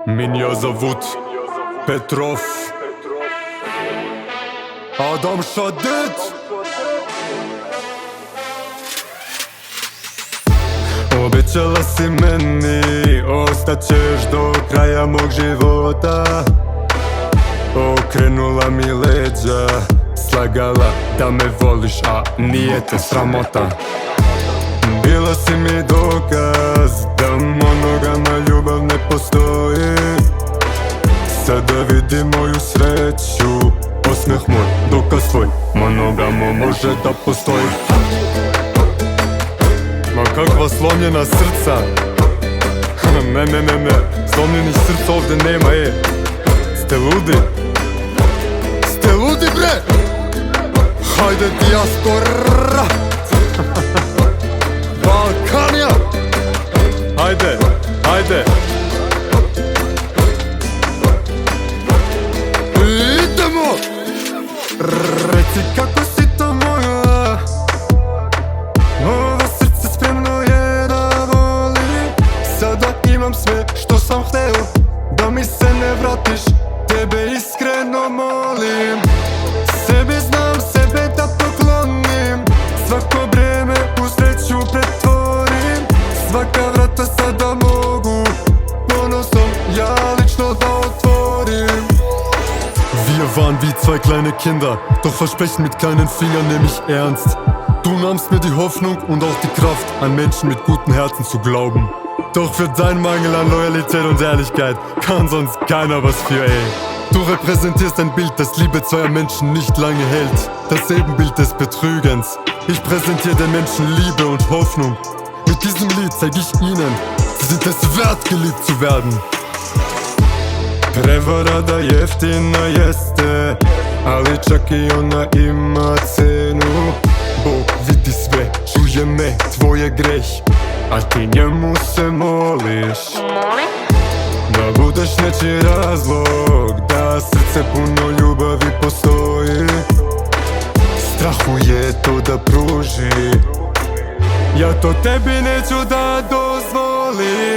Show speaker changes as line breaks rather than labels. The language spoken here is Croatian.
Меня зовут Петров Адам Шадет. Obećala si meni, ostaćeš do kraja mog života. Okrenula mi leđa, slagala da me voliš, a nije te sramota. Bila si mi dokaz da monogama ljubav ne postoji. Sada vidim moju sreću, osmeh moj, dokaz tvoj, monogamo može da postoji. Ma kakva slomljena srca. Ne, slomljenih srca ovdje nema, Ste ludi? Ste ludi, bre? Hajde dijaspora Balkanija. Hajde idemo. Reci kako si to moja. Ovo srce spremno je da voli. Sada imam sve što sam hteo, da mi se ne vratiš, tebe iskreno molim. Sebe znam, sebe da poklonim, svako vreme u sreću pretvorim. Svaka vrata sada mogu ponosom ja lično da otvorim. Wir waren wie zwei kleine Kinder, doch versprechen mit kleinen Fingern nehm ich ernst. Du nahmst mir die Hoffnung und auch die Kraft, an Menschen mit guten Herzen zu glauben. Doch für deinen Mangel an Loyalität und Ehrlichkeit kann sonst keiner was für, Du repräsentierst ein Bild, das Liebe zweier Menschen nicht lange hält. Das Ebenbild des Betrügens. Ich präsentiere den Menschen Liebe und Hoffnung. Mit diesem Lied zeig ich ihnen, sie sind es wert, geliebt zu werden. Prevara da jeftina jeste, ali čak i ona ima cenu. Bog vidi sve, čuje me, tvoj je greh, a ti njemu se moliš. Da budeš nečiji razlog, da srce puno ljubavi postoji. Strahuje to da pruži, ja to tebi neću da dozvolim.